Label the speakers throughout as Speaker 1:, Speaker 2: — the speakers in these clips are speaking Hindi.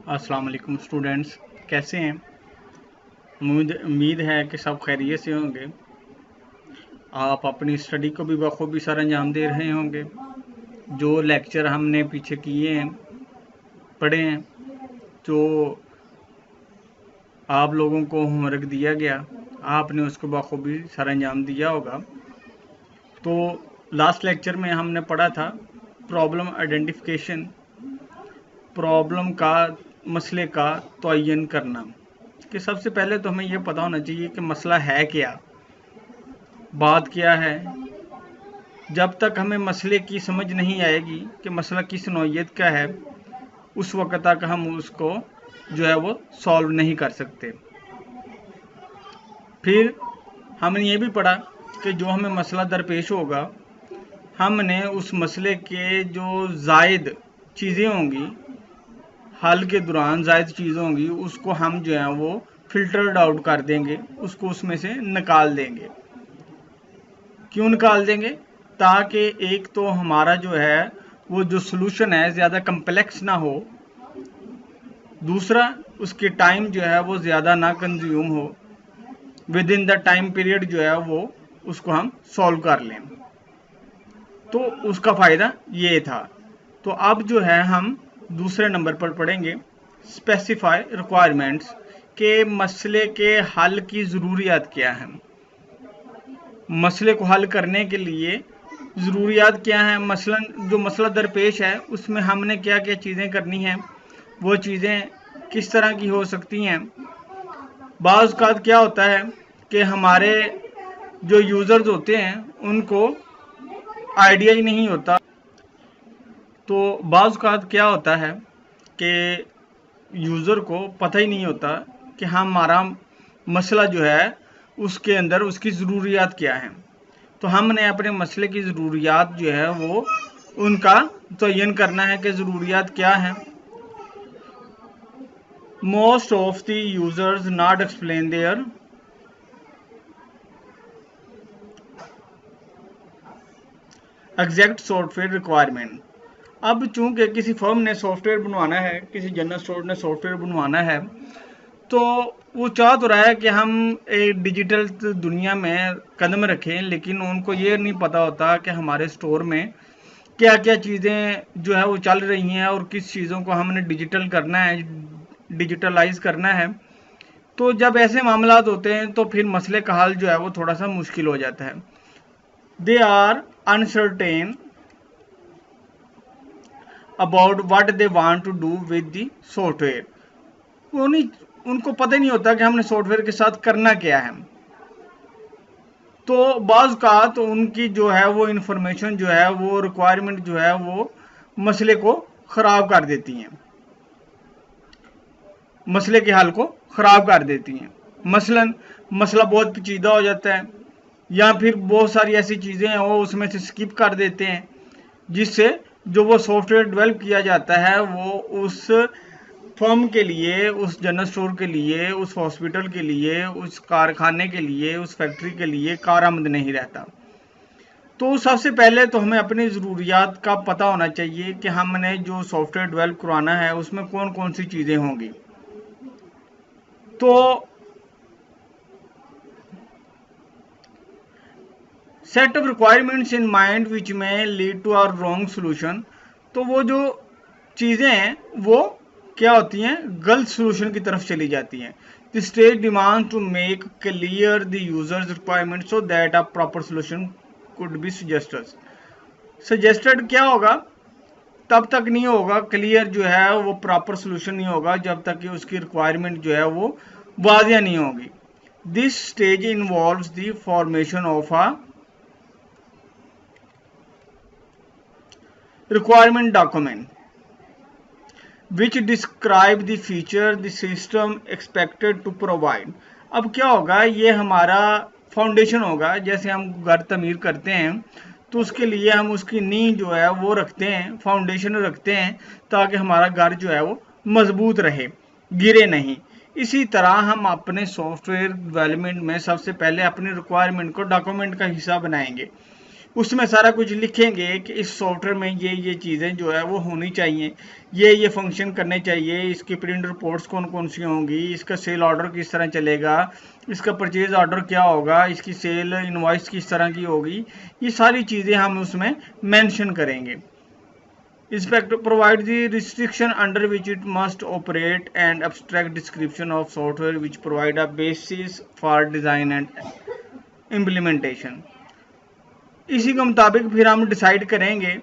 Speaker 1: अस्सलाम वालेकुम स्टूडेंट्स, कैसे हैं? उम्मीद है कि सब खैरियत से होंगे। आप अपनी स्टडी को भी बखूबी सर अंजाम दे रहे होंगे। जो लेक्चर हमने पीछे किए हैं, पढ़े हैं, जो आप लोगों को होमवर्क दिया गया, आपने उसको बखूबी सर अंजाम दिया होगा। तो लास्ट लेक्चर में हमने पढ़ा था प्रॉब्लम आइडेंटिफिकेशन, प्रॉब्लम का, मसले का तयन करना। कि सबसे पहले तो हमें यह पता होना चाहिए कि मसला है क्या, बात क्या है। जब तक हमें मसले की समझ नहीं आएगी कि मसला किस नौइयत का है, उस वक्त तक हम उसको जो है वो सॉल्व नहीं कर सकते। फिर हमने ये भी पढ़ा कि जो हमें मसला दरपेश होगा, हमने उस मसले के जो जायद चीज़ें होंगी, हल के दौरान जायद चीज़ें होंगी, उसको हम जो है वो फिल्टर्ड आउट कर देंगे, उसको उसमें से निकाल देंगे। क्यों निकाल देंगे? ताकि एक तो हमारा जो है वो जो सॉल्यूशन है ज़्यादा कम्प्लेक्स ना हो, दूसरा उसके टाइम जो है वो ज़्यादा ना कंज्यूम हो, with in the time period जो है वो उसको हम सॉल्व कर लें। तो उसका फ़ायदा ये था। तो अब जो है हम दूसरे नंबर पर पढ़ेंगे स्पेसिफाई रिक्वायरमेंट्स के मसले के हल की ज़रूरियात क्या है। मसले को हल करने के लिए ज़रूरियात क्या हैं, मसलन जो मसला दरपेश है उसमें हमने क्या क्या चीज़ें करनी हैं, वो चीज़ें किस तरह की हो सकती हैं। बाज़ औक़ात क्या होता है कि हमारे जो यूज़र्स होते हैं उनको आइडिया ही नहीं होता। तो बाज़ औक़ात क्या होता है कि यूज़र को पता ही नहीं होता कि हमारा मसला जो है उसके अंदर उसकी ज़रूरियात क्या हैं। तो हमने अपने मसले की ज़रूरियात जो है वो उनका तयन करना है कि ज़रूरियात क्या हैं। Most of the users not explain their exact software requirement. अब चूंकि किसी फर्म ने सॉफ्टवेयर बनवाना है, किसी जनरल स्टोर ने सॉफ्टवेयर बनवाना है, तो वो चाह तो रहा है कि हम एक डिजिटल दुनिया में कदम रखें, लेकिन उनको ये नहीं पता होता कि हमारे स्टोर में क्या क्या चीज़ें जो है वो चल रही हैं और किस चीज़ों को हमने डिजिटल करना है, डिजिटलाइज करना है। तो जब ऐसे मामला होते हैं तो फिर मसले का हल जो है वो थोड़ा सा मुश्किल हो जाता है। They are uncertain about what they want to do with the software. उनको पता ही नहीं होता कि हमने सॉफ्टवेयर के साथ करना क्या है। तो बाज़ का तो उनकी जो है वो इंफॉर्मेशन जो है वो रिक्वायरमेंट जो है वो मसले को ख़राब कर देती हैं, मसले के हल को ख़राब कर देती हैं। मसलन मसला बहुत पेचीदा हो जाता है, या फिर बहुत सारी ऐसी चीज़ें हैं वो उसमें से स्किप कर देते हैं, जिससे जो वो सॉफ्टवेयर डेवलप किया जाता है वो उस फर्म के लिए, उस जनरल स्टोर के लिए, उस हॉस्पिटल के लिए, उस कारखाने के लिए, उस फैक्ट्री के लिए कारआमद नहीं रहता। तो सबसे पहले तो हमें अपनी ज़रूरियात का पता होना चाहिए कि हमने जो सॉफ्टवेयर डेवलप करवाना है उसमें कौन कौन सी चीज़ें होंगी। तो set of requirements in mind which में lead to our wrong solution. तो वो जो चीज़ें हैं वो क्या होती हैं, गलत सोल्यूशन की तरफ चली जाती हैं। The stage demand to make clear the users requirement so that a proper solution could be suggested क्या होगा, तब तक नहीं होगा क्लियर जो है वो प्रॉपर सोल्यूशन नहीं होगा जब तक कि उसकी रिक्वायरमेंट जो है वो वाज़िया नहीं होगी। This stage involves the formation of a requirement document which describe the feature the system expected to provide। अब क्या होगा, ये हमारा फाउंडेशन होगा। जैसे हम घर तमीर करते हैं तो उसके लिए हम उसकी नींव जो है वो रखते हैं, फाउंडेशन रखते हैं, ताकि हमारा घर जो है वो मजबूत रहे, गिरे नहीं। इसी तरह हम अपने सॉफ्टवेयर डेवलपमेंट में सबसे पहले अपनी रिक्वायरमेंट को डॉक्यूमेंट का हिस्सा बनाएंगे। उसमें सारा कुछ लिखेंगे कि इस सॉफ्टवेयर में ये चीज़ें जो है वो होनी चाहिए, ये फंक्शन करने चाहिए, इसकी प्रिंट रिपोर्ट्स कौन कौन सी होंगी, इसका सेल ऑर्डर किस तरह चलेगा, इसका परचेज ऑर्डर क्या होगा, इसकी सेल इनवॉइस किस तरह की होगी, ये सारी चीज़ें हम उसमें मेंशन करेंगे। Inspector provide the restriction under which it must operate and abstract description of software which provide a basis for design and implementation। इसी के मुताबिक फिर हम डिसाइड करेंगे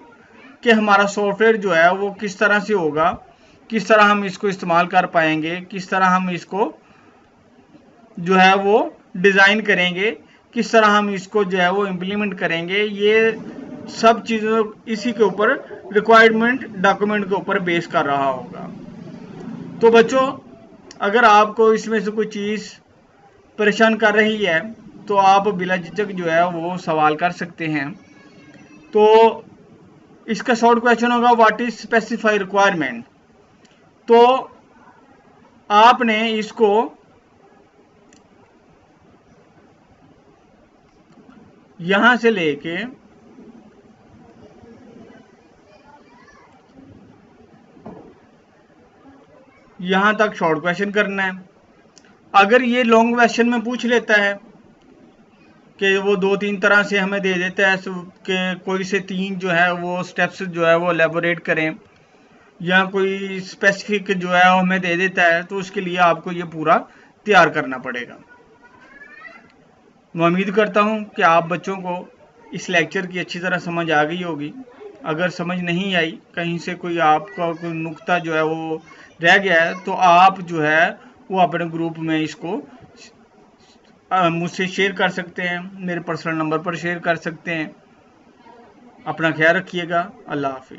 Speaker 1: कि हमारा सॉफ्टवेयर जो है वो किस तरह से होगा, किस तरह हम इसको इस्तेमाल कर पाएंगे, किस तरह हम इसको जो है वो डिज़ाइन करेंगे, किस तरह हम इसको जो है वो इम्प्लीमेंट करेंगे। ये सब चीज़ों इसी के ऊपर रिक्वायरमेंट डॉक्यूमेंट के ऊपर बेस कर रहा होगा। तो बच्चों, अगर आपको इसमें से कोई चीज़ परेशान कर रही है तो आप बिला झिझक जो है वो सवाल कर सकते हैं। तो इसका शॉर्ट क्वेश्चन होगा व्हाट इज स्पेसिफाई रिक्वायरमेंट। तो आपने इसको यहां से लेके यहां तक शॉर्ट क्वेश्चन करना है। अगर ये लॉन्ग क्वेश्चन में पूछ लेता है कि वो 2-3 तरह से हमें दे देता है कि कोई से 3 जो है वो स्टेप्स जो है वो एलेबोरेट करें, या कोई स्पेसिफिक जो है वो हमें दे देता है, तो उसके लिए आपको ये पूरा तैयार करना पड़ेगा। मैं उम्मीद करता हूँ कि आप बच्चों को इस लेक्चर की अच्छी तरह समझ आ गई होगी। अगर समझ नहीं आई, कहीं से कोई आपका कोई नुक्ता जो है वो रह गया है, तो आप जो है वो अपने ग्रुप में इसको मुझसे शेयर कर सकते हैं, मेरे पर्सनल नंबर पर शेयर कर सकते हैं। अपना ख्याल रखिएगा। अल्लाह हाफिज़।